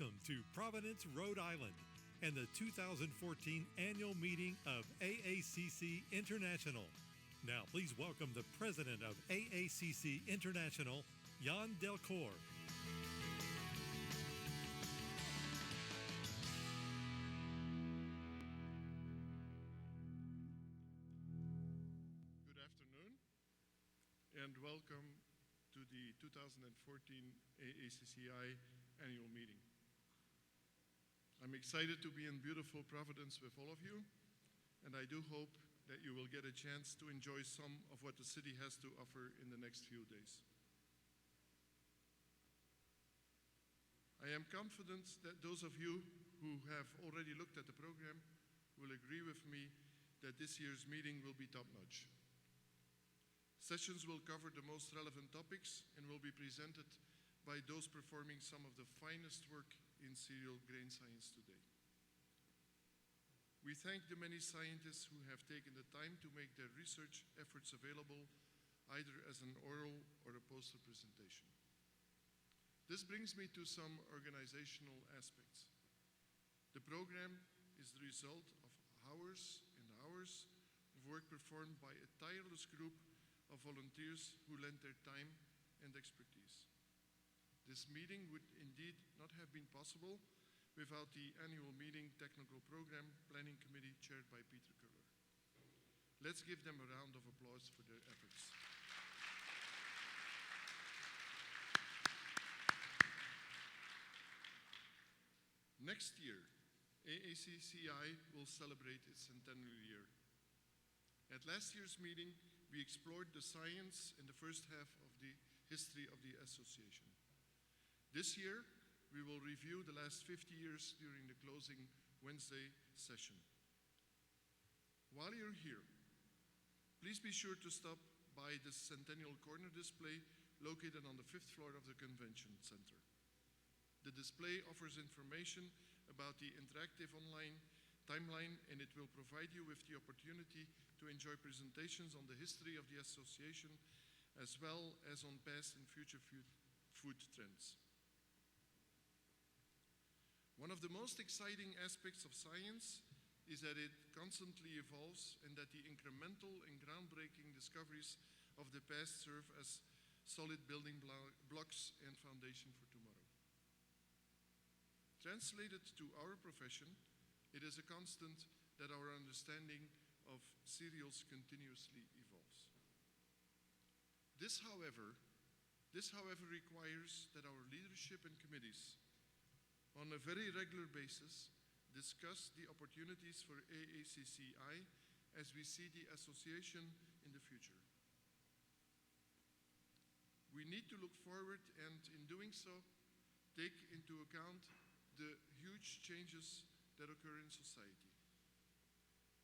Welcome to Providence, Rhode Island, and the 2014 annual meeting of AACC International. Now please welcome the president of AACC International, Jan Delcourt. Good afternoon, and welcome to the 2014 AACCI annual meeting. I'm excited to be in beautiful Providence with all of you, and I do hope that you will get a chance to enjoy some of what the city has to offer in the next few days. I am confident that those of you who have already looked at the program will agree with me that this year's meeting will be top-notch. Sessions will cover the most relevant topics and will be presented by those performing some of the finest work in cereal grain science today. We thank the many scientists who have taken the time to make their research efforts available either as an oral or a poster presentation. This brings me to some organizational aspects. The program is the result of hours and hours of work performed by a tireless group of volunteers who lent their time and expertise. This meeting would indeed not have been possible without the annual meeting technical program planning committee chaired by Peter Kuller. Let's give them a round of applause for their efforts. Next year, AACCI will celebrate its centenary year. At last year's meeting, we explored the science in the first half of the history of the association. This year, we will review the last 50 years during the closing Wednesday session. While you're here, please be sure to stop by the Centennial Corner display located on the 5th floor of the Convention Center. The display offers information about the interactive online timeline, and it will provide you with the opportunity to enjoy presentations on the history of the association as well as on past and future food trends. One of the most exciting aspects of science is that it constantly evolves and that the incremental and groundbreaking discoveries of the past serve as solid building blocks and foundation for tomorrow. Translated to our profession, it is a constant that our understanding of cereals continuously evolves. This, however, requires that our leadership and committees, on a very regular basis, discuss the opportunities for AACCI as we see the association in the future. We need to look forward and, in doing so, take into account the huge changes that occur in society.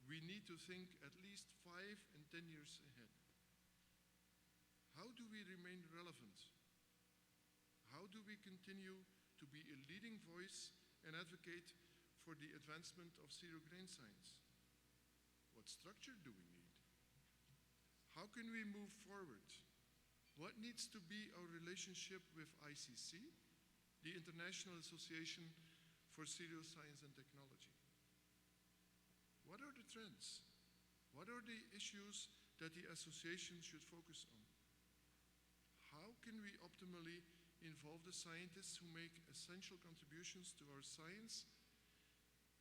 We need to think at least 5 and 10 years ahead. How do we remain relevant? How do we continue to be a leading voice and advocate for the advancement of cereal grain science? What structure do we need? How can we move forward? What needs to be our relationship with ICC, the International Association for Cereal Science and Technology? What are the trends? What are the issues that the association should focus on? How can we optimally involve the scientists who make essential contributions to our science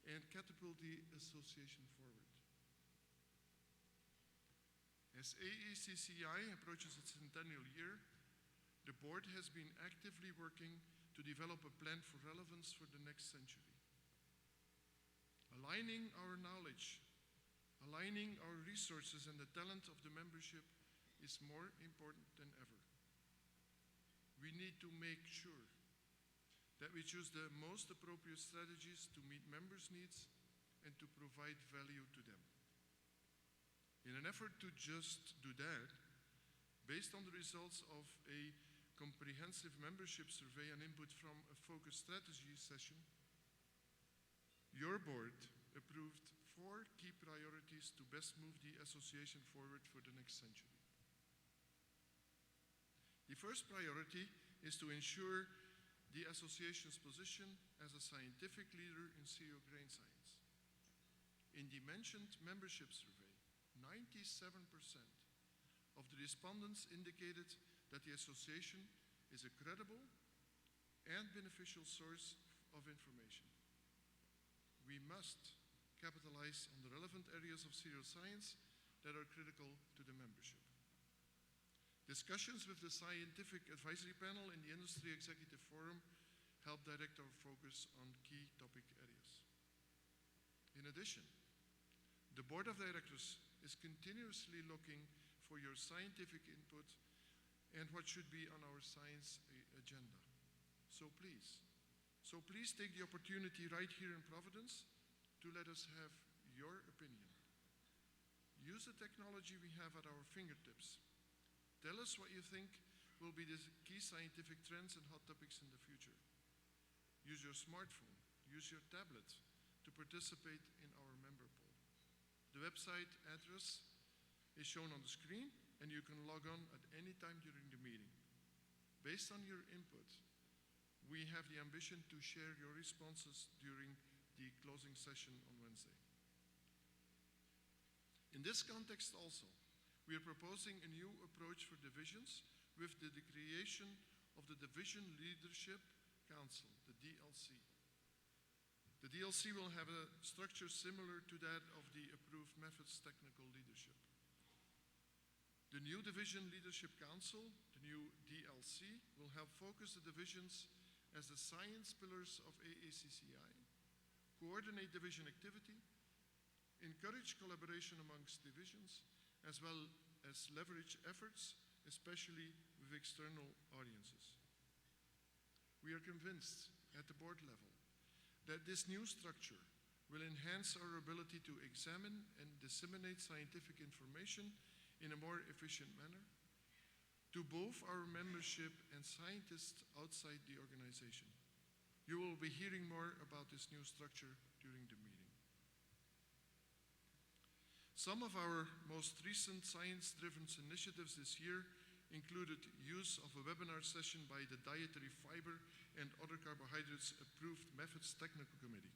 and catapult the association forward? As AACCI approaches its centennial year, the board has been actively working to develop a plan for relevance for the next century. Aligning our knowledge, aligning our resources and the talent of the membership is more important than ever. We need to make sure that we choose the most appropriate strategies to meet members' needs and to provide value to them. In an effort to just do that, based on the results of a comprehensive membership survey and input from a focused strategy session, your board approved 4 key priorities to best move the association forward for the next century. The first priority is to ensure the association's position as a scientific leader in cereal grain science. In the mentioned membership survey, 97% of the respondents indicated that the association is a credible and beneficial source of information. We must capitalize on the relevant areas of cereal science that are critical to the membership. Discussions with the Scientific Advisory Panel in the Industry Executive Forum help direct our focus on key topic areas. In addition, the Board of Directors is continuously looking for your scientific input and what should be on our science agenda. So please take the opportunity right here in Providence to let us have your opinion. Use the technology we have at our fingertips. Tell us what you think will be the key scientific trends and hot topics in the future. Use your smartphone, use your tablet to participate in our member poll. The website address is shown on the screen, and you can log on at any time during the meeting. Based on your input, we have the ambition to share your responses during the closing session on Wednesday. In this context also, we are proposing a new approach for divisions with the creation of the Division Leadership Council, the DLC. The DLC will have a structure similar to that of the approved methods technical leadership. The new Division Leadership Council, the new DLC, will help focus the divisions as the science pillars of AACCI, coordinate division activity, encourage collaboration amongst divisions, as well as leverage efforts, especially with external audiences. We are convinced at the board level that this new structure will enhance our ability to examine and disseminate scientific information in a more efficient manner to both our membership and scientists outside the organization. You will be hearing more about this new structure during the meeting. Some of our most recent science-driven initiatives this year included use of a webinar session by the Dietary Fiber and Other Carbohydrates Approved Methods Technical Committee.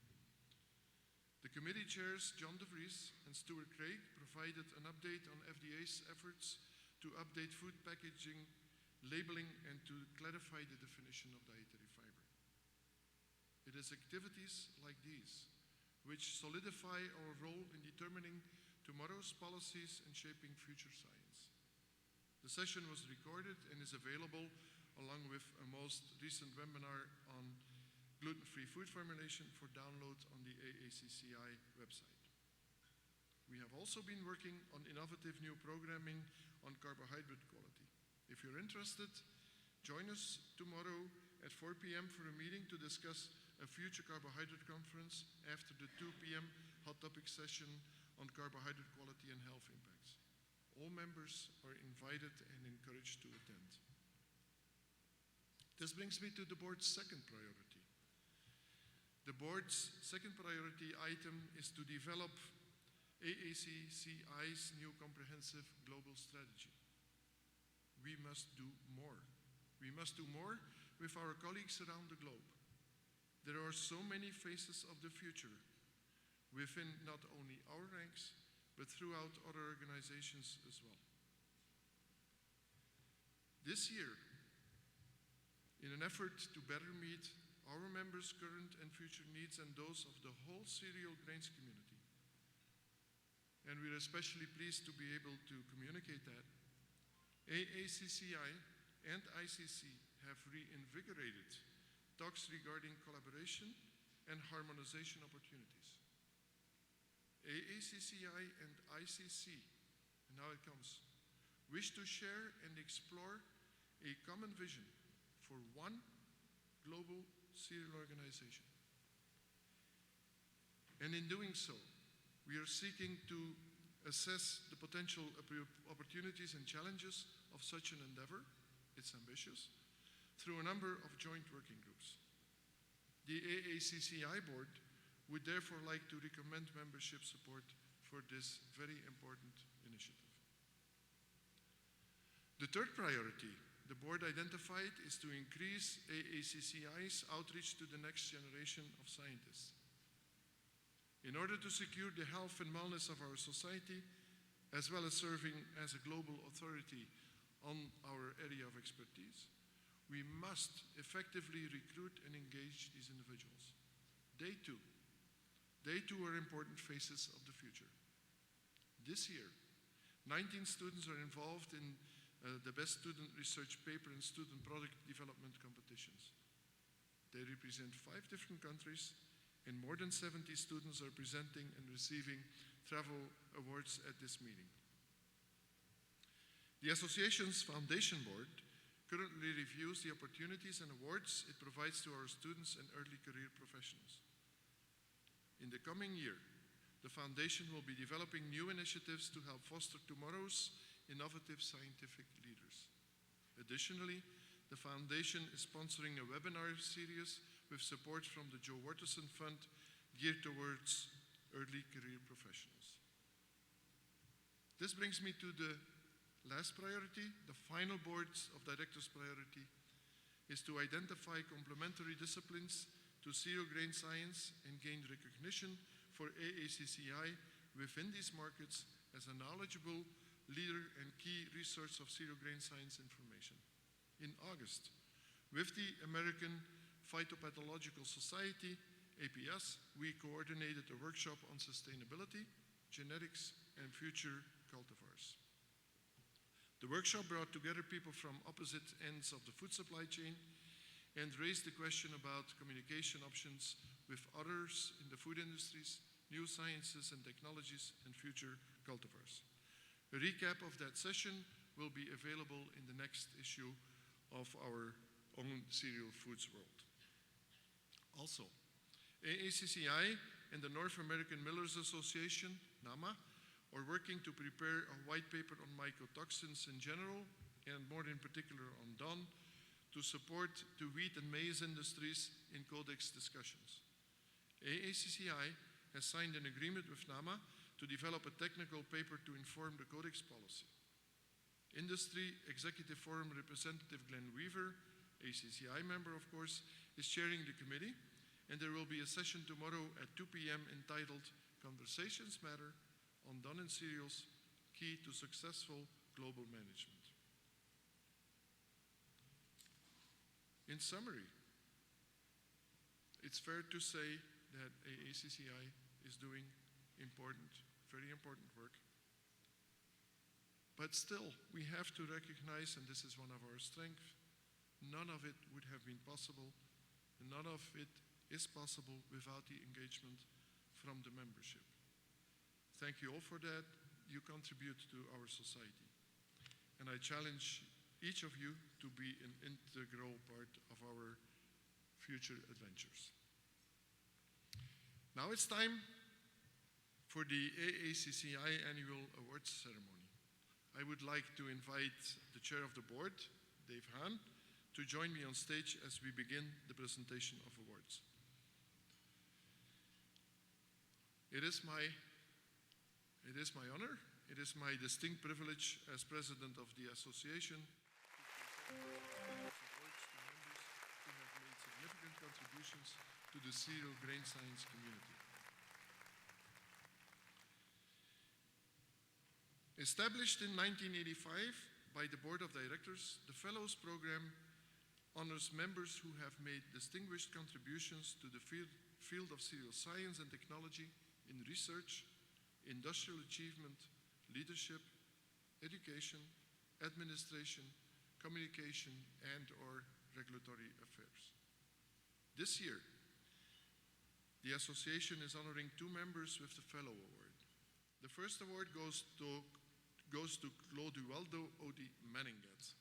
The committee chairs John de Vries and Stuart Craig provided an update on FDA's efforts to update food packaging, labeling, and to clarify the definition of dietary fiber. It is activities like these which solidify our role in determining tomorrow's policies and shaping future science. The session was recorded and is available along with a most recent webinar on gluten-free food formulation for download on the AACCI website. We have also been working on innovative new programming on carbohydrate quality. If you're interested, join us tomorrow at 4 p.m. for a meeting to discuss a future carbohydrate conference after the 2 p.m. hot topic session on carbohydrate quality and health impacts. All members are invited and encouraged to attend. This brings me to the board's second priority. The board's second priority item is to develop AACCI's new comprehensive global strategy. We must do more. We must do more with our colleagues around the globe. There are so many faces of the future within not only our ranks, but throughout other organizations as well. This year, in an effort to better meet our members' current and future needs and those of the whole cereal grains community, and we're especially pleased to be able to communicate that, AACCI and ICC have reinvigorated talks regarding collaboration and harmonization opportunities. AACCI and ICC, and now it comes, wish to share and explore a common vision for one global cereal organization. And in doing so, we are seeking to assess the potential opportunities and challenges of such an endeavor, it's ambitious, through a number of joint working groups. The AACCI board would therefore like to recommend membership support for this very important initiative. The third priority the board identified is to increase AACCI's outreach to the next generation of scientists. In order to secure the health and wellness of our society, as well as serving as a global authority on our area of expertise, we must effectively recruit and engage these individuals. They too are important faces of the future. This year, 19 students are involved in the Best Student Research Paper and Student Product Development competitions. They represent 5 different countries, and more than 70 students are presenting and receiving travel awards at this meeting. The association's foundation board currently reviews the opportunities and awards it provides to our students and early career professionals. In the coming year, the foundation will be developing new initiatives to help foster tomorrow's innovative scientific leaders. Additionally, the foundation is sponsoring a webinar series with support from the Joe Waterson Fund geared towards early career professionals. This brings me to the last priority. The final board of directors' priority is to identify complementary disciplines to zero grain science and gain recognition for AACCI within these markets as a knowledgeable leader and key resource of zero grain science information. In August, with the American Phytopathological Society, APS, we coordinated a workshop on sustainability, genetics, and future cultivars. The workshop brought together people from opposite ends of the food supply chain and raised the question about communication options with others in the food industries, new sciences and technologies, and future cultivars. A recap of that session will be available in the next issue of our own Cereal Foods World. Also, AACCI and the North American Millers Association, NAMA, are working to prepare a white paper on mycotoxins in general, and more in particular on DON, to support the wheat and maize industries in Codex discussions. AACCI has signed an agreement with NAMA to develop a technical paper to inform the Codex policy. Industry Executive Forum representative Glenn Weaver, ACCI member of course, is chairing the committee, and there will be a session tomorrow at 2 p.m. entitled Conversations Matter on Done and Cereals, Key to Successful Global Management. In summary, it's fair to say that AACCI is doing very important work. But still, we have to recognize, and this is one of our strengths, none of it would have been possible, and none of it is possible without the engagement from the membership. Thank you all for that. You contribute to our society. And I challenge each of you to be an integral part of our future adventures. Now it's time for the AACCI Annual Awards Ceremony. I would like to invite the Chair of the Board, Dave Hahn, to join me on stage as we begin the presentation of awards. It is my honor, it is my distinct privilege as President of the Association to present awards to members who have made significant contributions to the cereal grain science community. Established in 1985 by the Board of Directors, the Fellows Program honors members who have made distinguished contributions to the field of cereal science and technology in research, industrial achievement, leadership, education, administration, communication, and/or regulatory affairs. This year, the association is honoring 2 members with the Fellow Award. The first award goes to Clodualdo Odi Menningat.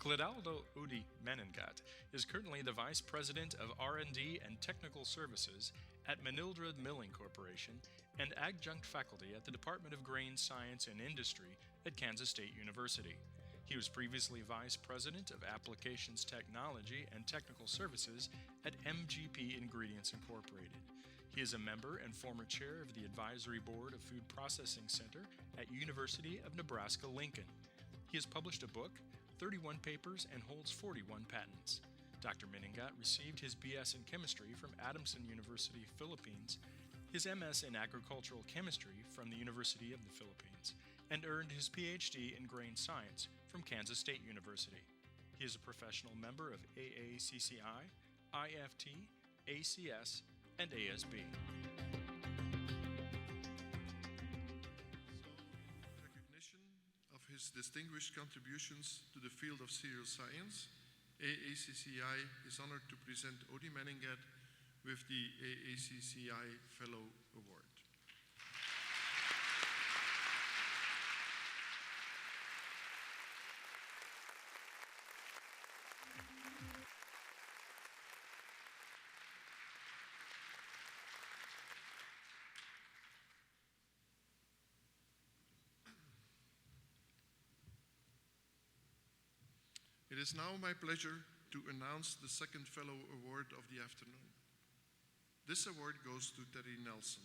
Clodoaldo Udi Menningat is currently the Vice President of R&D and Technical Services at Manildra Milling Corporation and adjunct faculty at the Department of Grain Science and Industry at Kansas State University. He was previously Vice President of Applications Technology and Technical Services at MGP Ingredients Incorporated. He is a member and former chair of the Advisory Board of Food Processing Center at University of Nebraska-Lincoln. He has published a book, 31 papers, and holds 41 patents. Dr. Meningat received his BS in Chemistry from Adamson University, Philippines, his MS in Agricultural Chemistry from the University of the Philippines, and earned his PhD in Grain Science from Kansas State University. He is a professional member of AACCI, IFT, ACS, and ASB. In recognition of his distinguished contributions to the field of cereal science, AACCI is honored to present Odi Meningat with the AACCI Fellow Award. It is now my pleasure to announce the second Fellow Award of the afternoon. This award goes to Terry Nelson.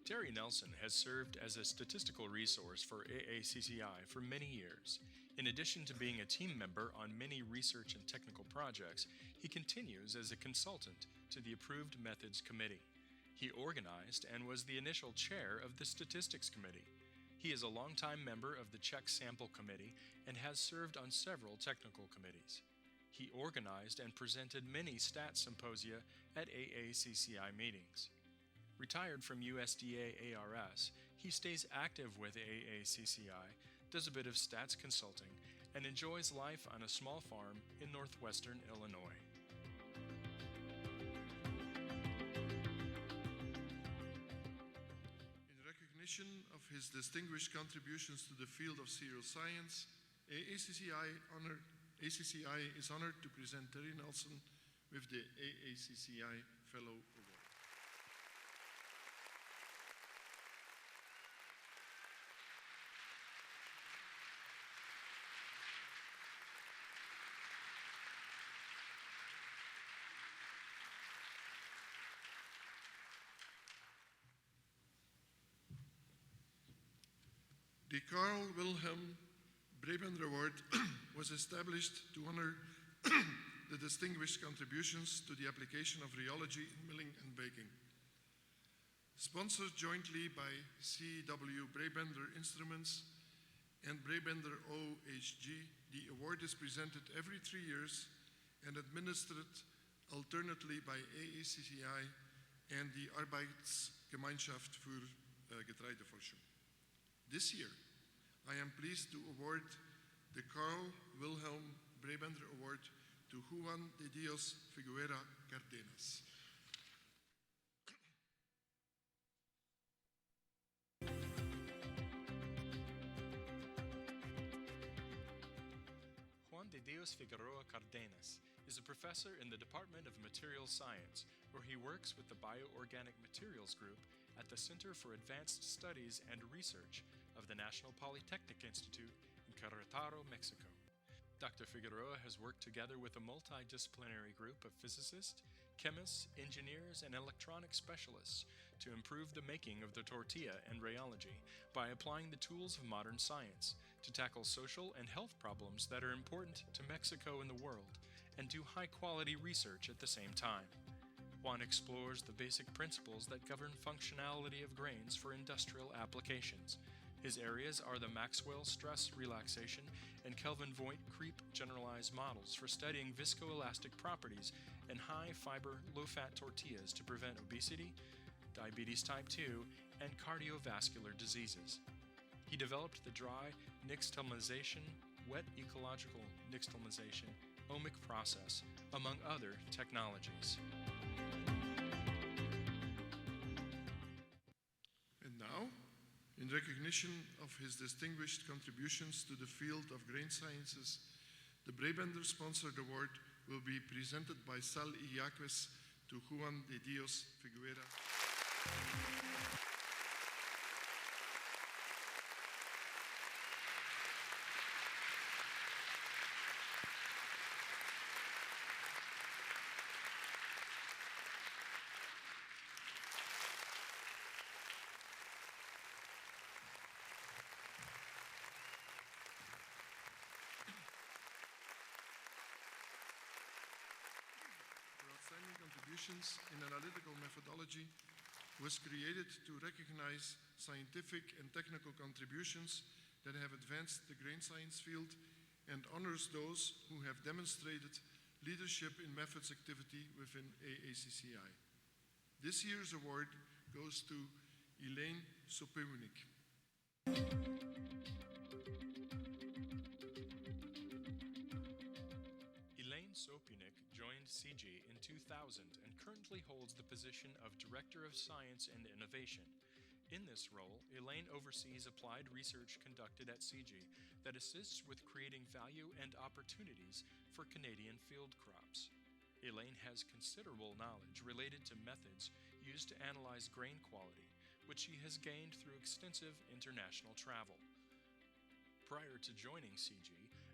Terry Nelson has served as a statistical resource for AACCI for many years. In addition to being a team member on many research and technical projects, he continues as a consultant to the Approved Methods Committee. He organized and was the initial chair of the Statistics Committee. He is a longtime member of the Czech Sample Committee and has served on several technical committees. He organized and presented many stats symposia at AACCI meetings. Retired from USDA ARS, he stays active with AACCI, does a bit of stats consulting, and enjoys life on a small farm in northwestern Illinois. Of his distinguished contributions to the field of cereal science, AACCI is honored to present Terry Nelson with the AACCI Fellow Award. The Carl Wilhelm Brabender Award was established to honor the distinguished contributions to the application of rheology in milling and baking. Sponsored jointly by C.W. Brabender Instruments and Brabender OHG, the award is presented every 3 years and administered alternately by AACCI and the Arbeitsgemeinschaft für Getreideforschung. This year, I am pleased to award the Carl Wilhelm Brabender Award to Juan de Dios Figuera Cardenas. Juan de Dios Figueroa Cardenas is a professor in the Department of Materials Science, where he works with the Bioorganic Materials Group at the Center for Advanced Studies and Research of the National Polytechnic Institute in Querétaro, Mexico. Dr. Figueroa has worked together with a multidisciplinary group of physicists, chemists, engineers, and electronic specialists to improve the making of the tortilla and rheology by applying the tools of modern science to tackle social and health problems that are important to Mexico and the world, and do high-quality research at the same time. Juan explores the basic principles that govern functionality of grains for industrial applications. His areas are the Maxwell stress relaxation and Kelvin-Voigt creep generalized models for studying viscoelastic properties in high-fiber, low-fat tortillas to prevent obesity, diabetes type 2, and cardiovascular diseases. He developed the dry nixtamalization, wet ecological nixtamalization, omic process, among other technologies. And now, in recognition of his distinguished contributions to the field of grain sciences, the Brabender-sponsored award will be presented by Sal Illaques to Juan de Dios Figuera. Solutions in Analytical Methodology was created to recognize scientific and technical contributions that have advanced the grain science field and honors those who have demonstrated leadership in methods activity within AACCI. This year's award goes to Elaine Sopewnik. Elaine Sopewnik joined CG in 2000 and currently holds the position of Director of Science and Innovation. In this role, Elaine oversees applied research conducted at CG that assists with creating value and opportunities for Canadian field crops. Elaine has considerable knowledge related to methods used to analyze grain quality, which she has gained through extensive international travel. Prior to joining CG,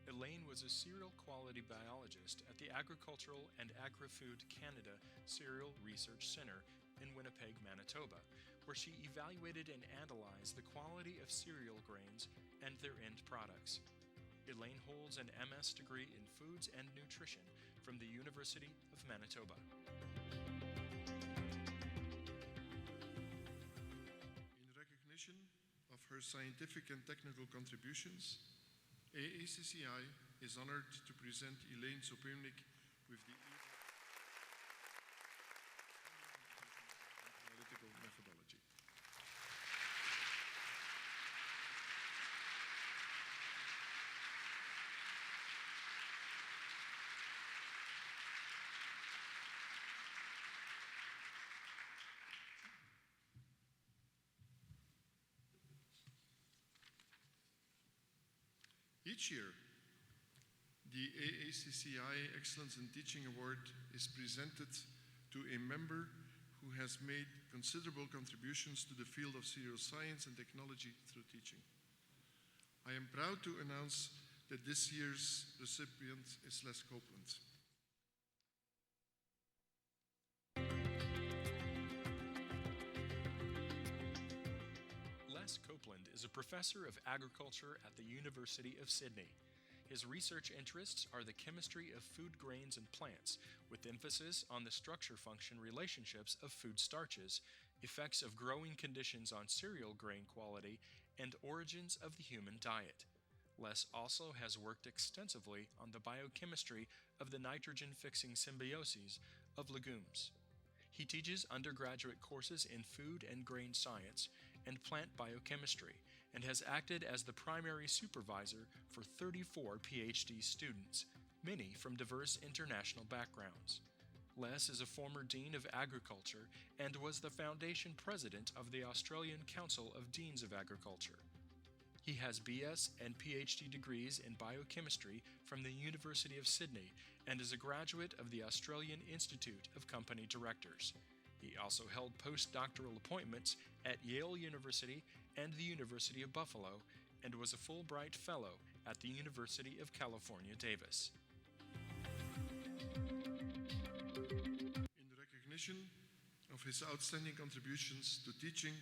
Elaine was a cereal quality biologist at the Agricultural and Agri-Food Canada Cereal Research Centre in Winnipeg, Manitoba, where she evaluated and analyzed the quality of cereal grains and their end products. Elaine holds an MS degree in Foods and Nutrition from the University of Manitoba. In recognition of her scientific and technical contributions, AACCI is honored to present Elaine Sopewnik with the Analytical Methodology. Each year, the AACCI Excellence in Teaching Award is presented to a member who has made considerable contributions to the field of cereal science and technology through teaching. I am proud to announce that this year's recipient is Les Copeland. Les Copeland is a professor of agriculture at the University of Sydney. His research interests are the chemistry of food grains and plants, with emphasis on the structure-function relationships of food starches, effects of growing conditions on cereal grain quality, and origins of the human diet. Les also has worked extensively on the biochemistry of the nitrogen-fixing symbioses of legumes. He teaches undergraduate courses in food and grain science and plant biochemistry, and has acted as the primary supervisor for 34 PhD students, many from diverse international backgrounds. Les is a former Dean of Agriculture and was the foundation president of the Australian Council of Deans of Agriculture. He has BS and PhD degrees in biochemistry from the University of Sydney and is a graduate of the Australian Institute of Company Directors. He also held postdoctoral appointments at Yale University and the University of Buffalo, and was a Fulbright Fellow at the University of California, Davis. In recognition of his outstanding contributions to teaching,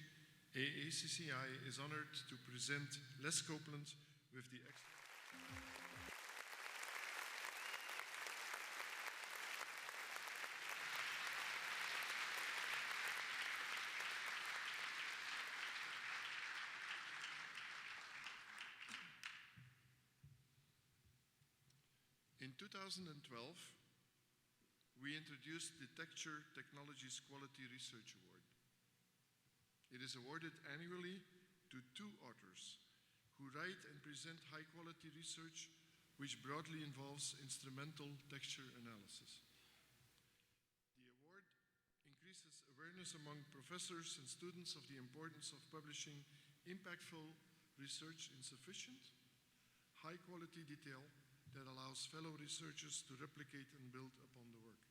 AACCI is honored to present Les Copeland with the In 2012, we introduced the Texture Technologies Quality Research Award. It is awarded annually to 2 authors who write and present high-quality research which broadly involves instrumental texture analysis. The award increases awareness among professors and students of the importance of publishing impactful research in sufficient, high-quality detail that allows fellow researchers to replicate and build upon the work.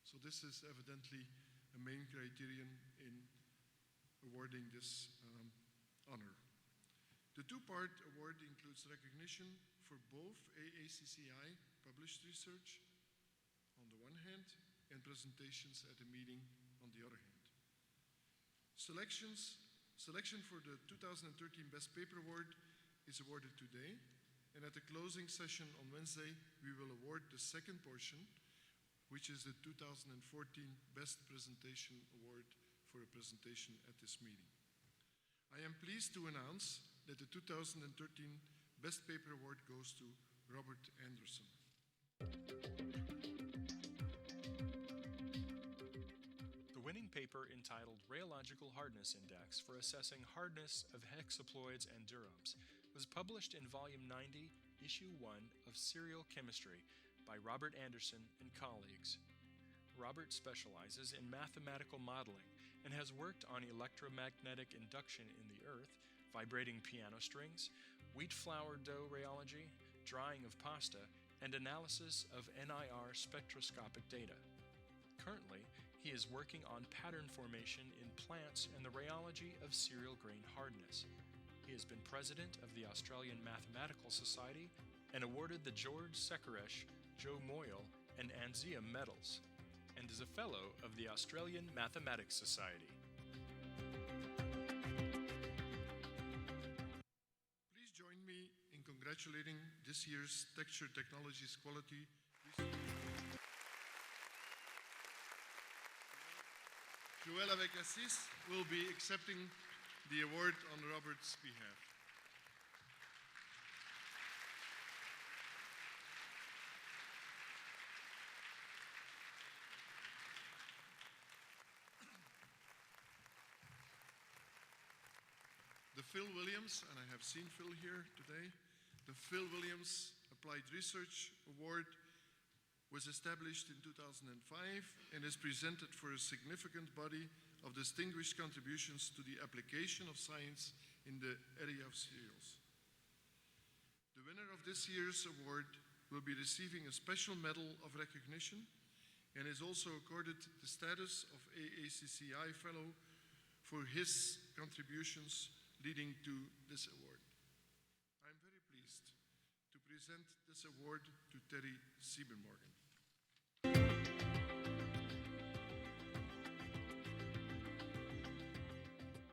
So this is evidently a main criterion in awarding this honor. The 2-part award includes recognition for both AACCI published research on the one hand and presentations at a meeting on the other hand. Selection for the 2013 Best Paper Award is awarded today, and at the closing session on Wednesday, we will award the second portion which is the 2014 Best Presentation Award for a presentation at this meeting. I am pleased to announce that the 2013 Best Paper Award goes to Robert Anderson. The winning paper, entitled Rheological Hardness Index for Assessing Hardness of Hexaploids and Durams, was published in Volume 90, Issue 1 of Serial Chemistry by Robert Anderson and colleagues. Robert specializes in mathematical modeling and has worked on electromagnetic induction in the earth, vibrating piano strings, wheat flour dough rheology, drying of pasta, and analysis of NIR spectroscopic data. Currently, he is working on pattern formation in plants and the rheology of cereal grain hardness. He has been president of the Australian Mathematical Society and awarded the George Sekaresh, Joe Moyle, and Anziam medals, and is a fellow of the Australian Mathematics Society. Please join me in congratulating this year's Texture Technologies Quality. Joël avec Assis will be accepting the award on Robert's behalf. The Phil Williams, and I have seen Phil here today, the Phil Williams Applied Research Award was established in 2005 and is presented for a significant body of distinguished contributions to the application of science in the area of cereals. The winner of this year's award will be receiving a special medal of recognition and is also accorded the status of AACCI Fellow for his contributions leading to this award. I'm very pleased to present this award to Terry Siebenmorgen.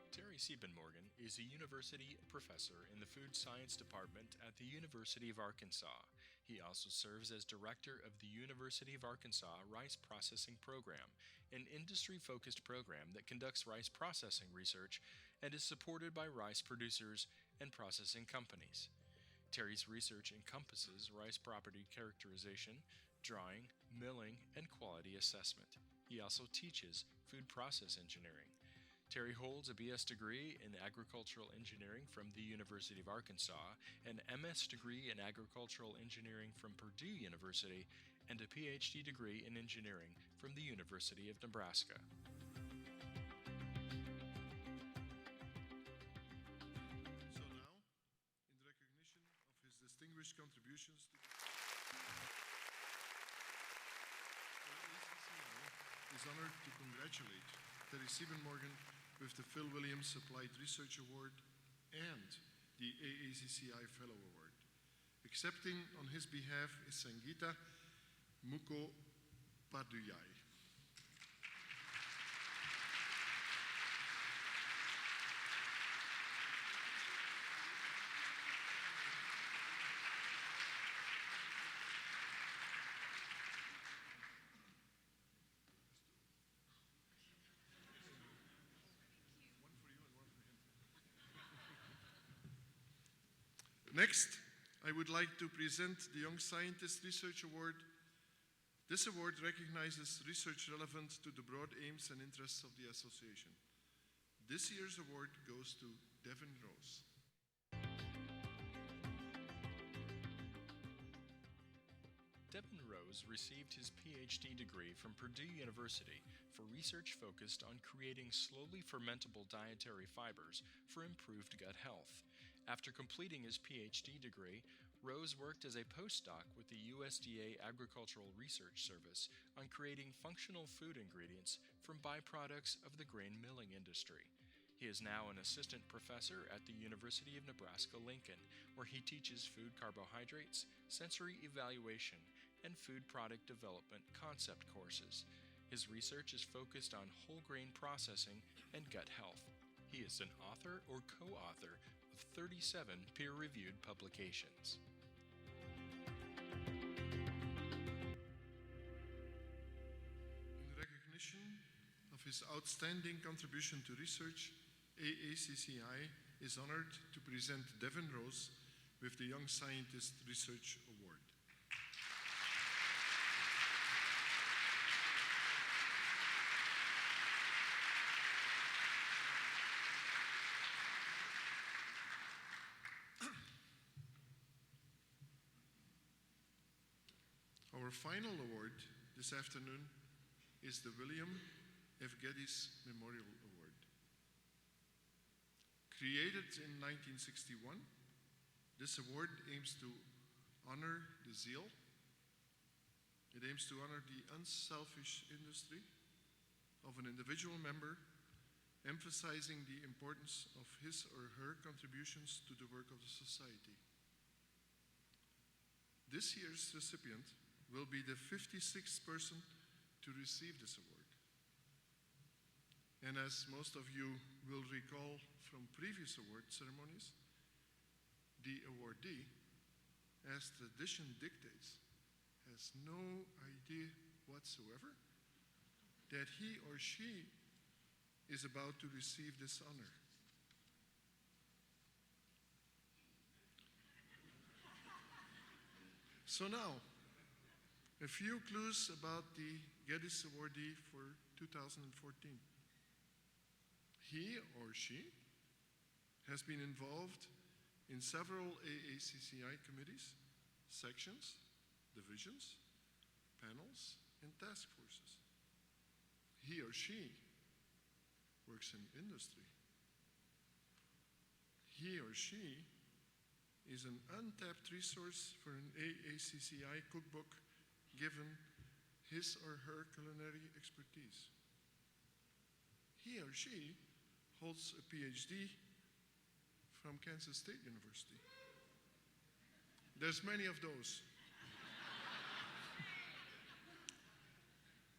Terry Siebenmorgen is a university professor in the Food Science Department at the University of Arkansas. He also serves as director of the University of Arkansas Rice Processing Program, an industry-focused program that conducts rice processing research and is supported by rice producers and processing companies. Terry's research encompasses rice property characterization, drying, milling, and quality assessment. He also teaches food process engineering. Terry holds a BS degree in agricultural engineering from the University of Arkansas, an MS degree in agricultural engineering from Purdue University, and a PhD degree in engineering from the University of Nebraska. So now, in recognition of his distinguished contributions to AACC is honored to congratulate Terry Siebenmorgen with the Phil Williams Applied Research Award and the AACCI Fellow Award. Accepting on his behalf is Sangeeta Mukhopadhyay. Next, I would like to present the Young Scientist Research Award. This award recognizes research relevant to the broad aims and interests of the association. This year's award goes to Devin Rose. Devin Rose received his PhD degree from Purdue University for research focused on creating slowly fermentable dietary fibers for improved gut health. After completing his PhD degree, Rose worked as a postdoc with the USDA Agricultural Research Service on creating functional food ingredients from byproducts of the grain milling industry. He is now an assistant professor at the University of Nebraska-Lincoln, where he teaches food carbohydrates, sensory evaluation, and food product development concept courses. His research is focused on whole grain processing and gut health. He is an author or co-author of 37 peer-reviewed publications. his outstanding contribution to research, AACCI is honored to present Devin Rose with the Young Scientist Research Award. Our final award this afternoon is the William F. Geddes Memorial Award. Created in 1961, this award aims to honor the zeal. It aims to honor the unselfish industry of an individual member, emphasizing the importance of his or her contributions to the work of the society. This year's recipient will be the 56th person to receive this award. And as most of you will recall from previous award ceremonies, the awardee, as tradition dictates, has no idea whatsoever that he or she is about to receive this honor. So now, a few clues about the Geddes awardee for 2014. He or she has been involved in several AACCI committees, sections, divisions, panels, and task forces. He or she works in industry. He or she is an untapped resource for an AACCI cookbook given his or her culinary expertise. He or she holds a PhD from Kansas State University. There's many of those.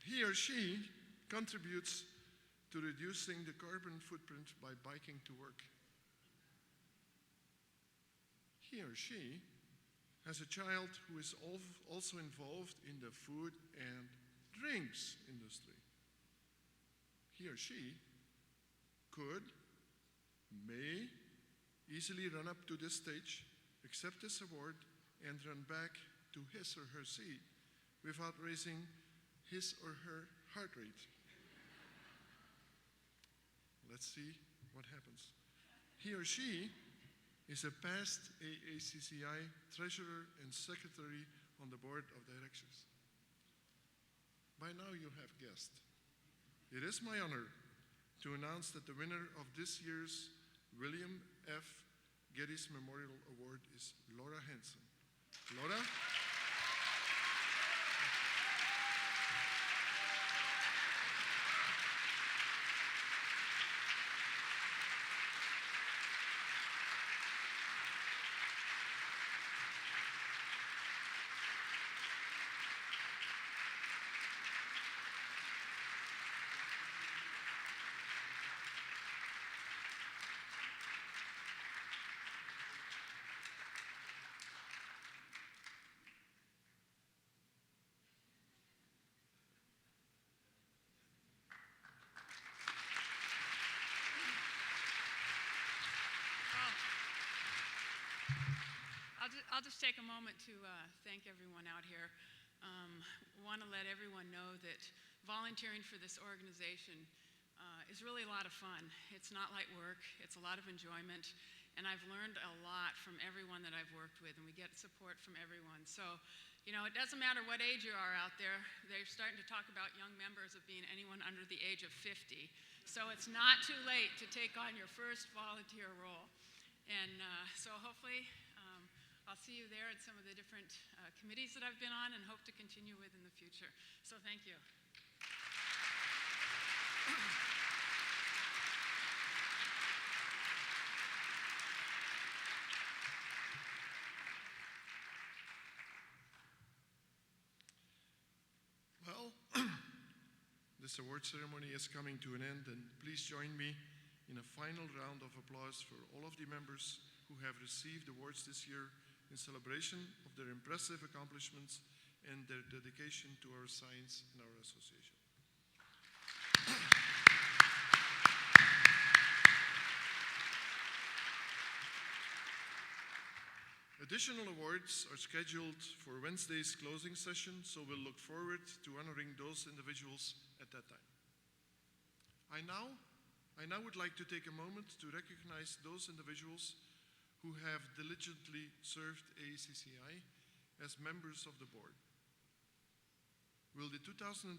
He or she contributes to reducing the carbon footprint by biking to work. He or she has a child who is also involved in the food and drinks industry. He or she could, may easily run up to this stage, accept this award, and run back to his or her seat without raising his or her heart rate. Let's see what happens. He or she is a past AACCI treasurer and secretary on the board of directors. By now you have guessed. It is my honor to announce that the winner of this year's William F. Geddes Memorial Award is Laura Hansen. Laura? I'll just take a moment to thank everyone out here. Want to let everyone know that volunteering for this organization is really a lot of fun. It's not like work, it's a lot of enjoyment, and I've learned a lot from everyone that I've worked with, and we get support from everyone. So, you know, it doesn't matter what age you are out there. They're starting to talk about young members of being anyone under the age of 50. So it's not too late to take on your first volunteer role. And so hopefully, I'll see you there at some of the different committees that I've been on and hope to continue with in the future. So thank you. Well, this award ceremony is coming to an end, and please join me in a final round of applause for all of the members who have received awards this year in celebration of their impressive accomplishments and their dedication to our science and our association. Additional awards are scheduled for Wednesday's closing session, so we'll look forward to honoring those individuals at that time. I now would like to take a moment to recognize those individuals who have diligently served AACCI as members of the board. Will the 2013-2014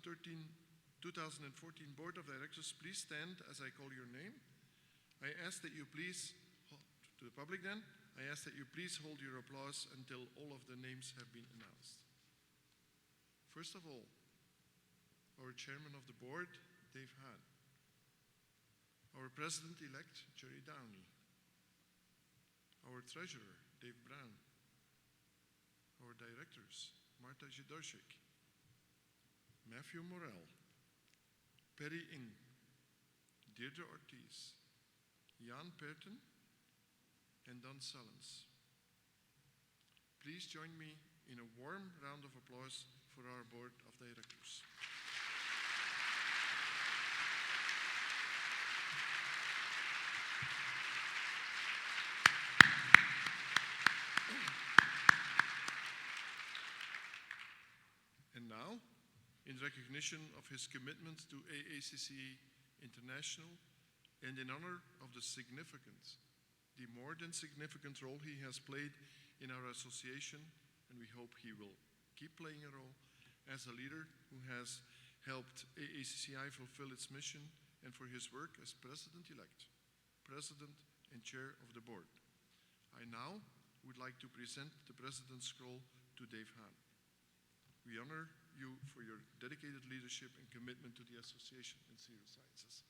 Board of Directors please stand as I call your name? I ask that you please, to the public then, I ask that you please hold your applause until all of the names have been announced. First of all, our Chairman of the Board, Dave Hahn. Our President-elect, Jerry Downey. Our Treasurer, Dave Brown. Our Directors, Marta Zidorczyk, Matthew Morel, Perry Ng, Deirdre Ortiz, Jan Perten, and Don Sullens. Please join me in a warm round of applause for our Board of Directors. And now, in recognition of his commitment to AACC International and in honor of the more than significant role he has played in our association, and we hope he will keep playing a role as a leader who has helped AACCI fulfill its mission, and for his work as President-elect, President and Chair of the Board. I now would like to present the President's Scroll to Dave Hahn. We honor you for your dedicated leadership and commitment to the Association in Serial Sciences.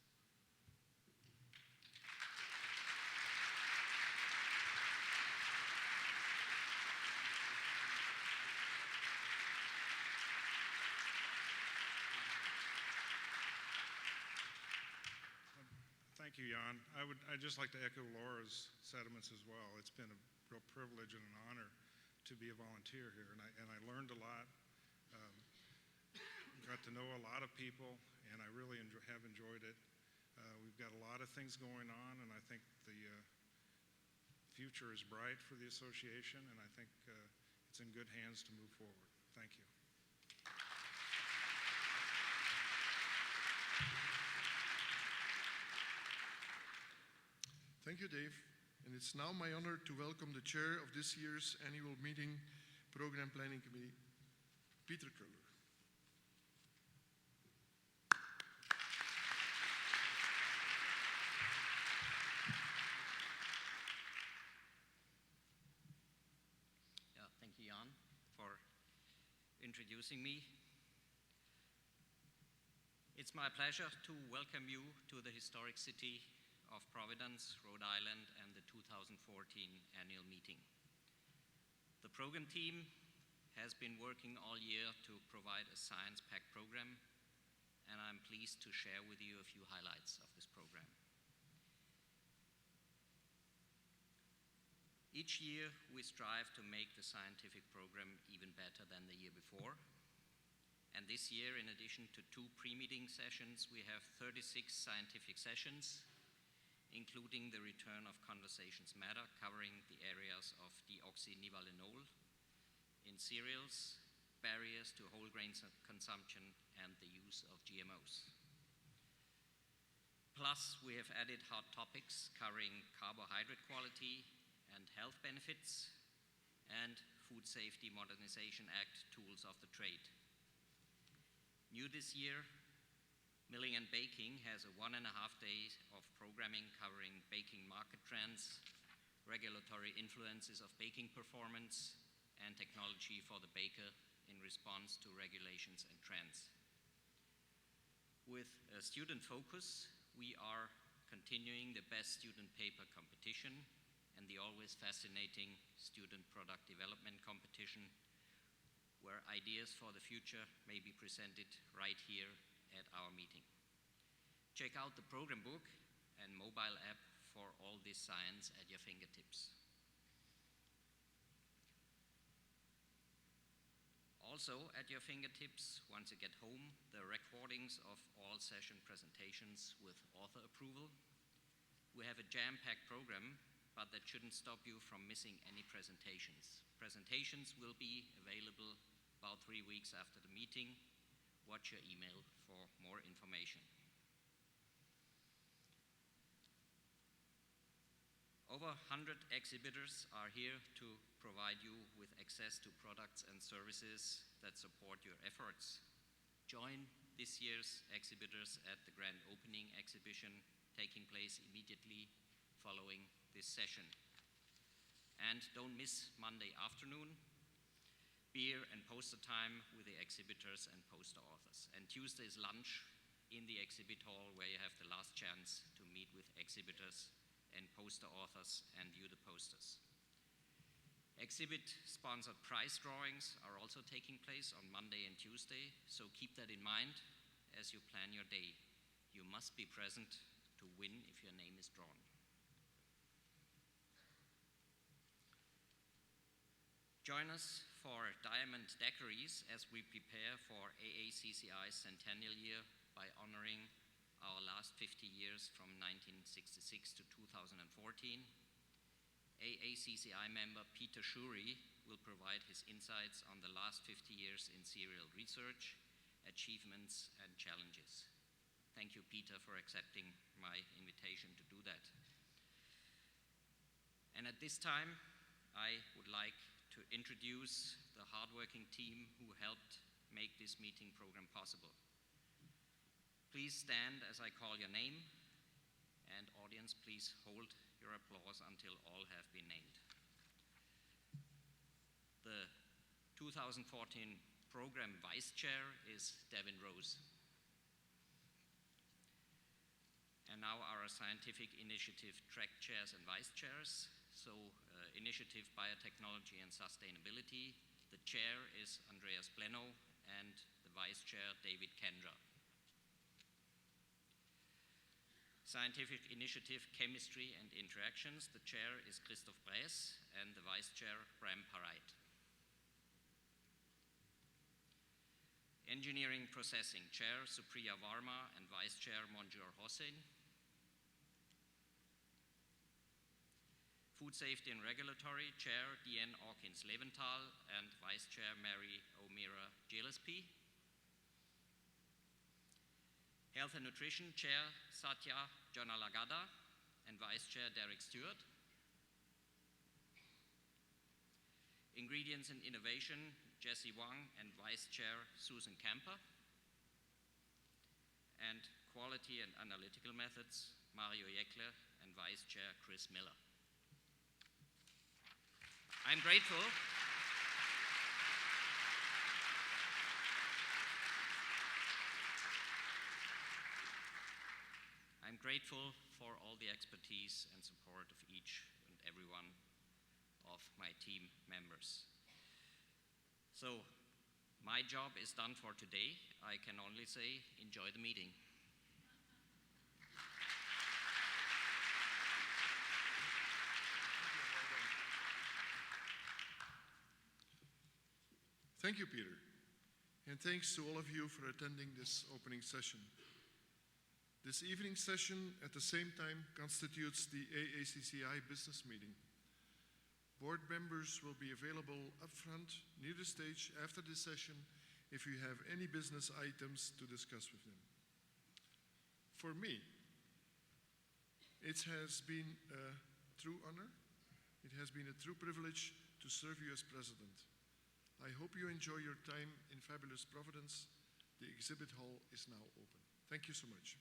Thank you, Jan. I'd just like to echo Laura's sentiments as well. It's been a real privilege and an honor to be a volunteer here, and I learned a lot. Got to know a lot of people, and I really have enjoyed it. We've got a lot of things going on, and I think the future is bright for the association, and I think it's in good hands to move forward. Thank you. Thank you, Dave. And it's now my honor to welcome the chair of this year's annual meeting, Program Planning Committee, Peter Kröller. Thank you, Jan, for introducing me. It's my pleasure to welcome you to the historic city of Providence, Rhode Island, and the 2014 annual meeting. The program team has been working all year to provide a science-packed program, and I'm pleased to share with you a few highlights of this program. Each year, we strive to make the scientific program even better than the year before. And this year, in addition to 2 pre-meeting sessions, we have 36 scientific sessions, including the return of Conversations Matter, covering the areas of deoxynivalenol in cereals, barriers to whole grain consumption, and the use of GMOs. Plus, we have added hot topics covering carbohydrate quality and health benefits, and Food Safety Modernization Act tools of the trade. New this year, Milling and Baking has a 1.5 days of programming covering baking market trends, regulatory influences of baking performance, and technology for the baker in response to regulations and trends. With a student focus, we are continuing the best student paper competition and the always fascinating student product development competition, where ideas for the future may be presented right here at our meeting. Check out the program book and mobile app for all this science at your fingertips. Also at your fingertips, once you get home, the recordings of all session presentations with author approval. We have a jam-packed program, but that shouldn't stop you from missing any presentations. Presentations will be available about 3 weeks after the meeting. Watch your email for more information. Over 100 exhibitors are here to provide you with access to products and services that support your efforts. Join this year's exhibitors at the grand opening exhibition taking place immediately following this session. And don't miss Monday afternoon, beer and poster time with the exhibitors and poster authors. And Tuesday's lunch in the exhibit hall, where you have the last chance to meet with exhibitors and poster authors and view the posters. Exhibit-sponsored prize drawings are also taking place on Monday and Tuesday, so keep that in mind as you plan your day. You must be present to win if your name is drawn. Join us for Diamond Daiquiris as we prepare for AACCI's centennial year by honoring our last 50 years from 1966 to 2014. AACCI member Peter Shuri will provide his insights on the last 50 years in cereal research, achievements, and challenges. Thank you, Peter, for accepting my invitation to do that. And at this time, I would like to introduce the hardworking team who helped make this meeting program possible. Please stand as I call your name, and audience, please hold your applause until all have been named. The 2014 program vice chair is Devin Rose. And now our scientific initiative track chairs and vice chairs. So initiative biotechnology and sustainability. The chair is Andreas Pleno and the vice chair David Kendra. Scientific Initiative Chemistry and Interactions. The chair is Christoph Bress and the vice chair Bram Parite. Engineering Processing, chair Supriya Varma and vice chair Monjur Hossain. Food Safety and Regulatory, chair Diane Hawkins-Leventhal and vice chair Mary O'Meara Gillespie. Health and Nutrition, chair Satya Jonalagada and vice chair Derek Stewart. Ingredients and Innovation, Jesse Wang and vice chair Susan Camper. And Quality and Analytical Methods, Mario Jeckler and vice chair Chris Miller. I'm grateful for all the expertise and support of each and every one of my team members. So, my job is done for today. I can only say, enjoy the meeting. Thank you, Peter. And thanks to all of you for attending this opening session. This evening session at the same time constitutes the AACCI business meeting. Board members will be available up front near the stage after this session if you have any business items to discuss with them. For me, it has been a true honor. It has been a true privilege to serve you as president. I hope you enjoy your time in fabulous Providence. The exhibit hall is now open. Thank you so much.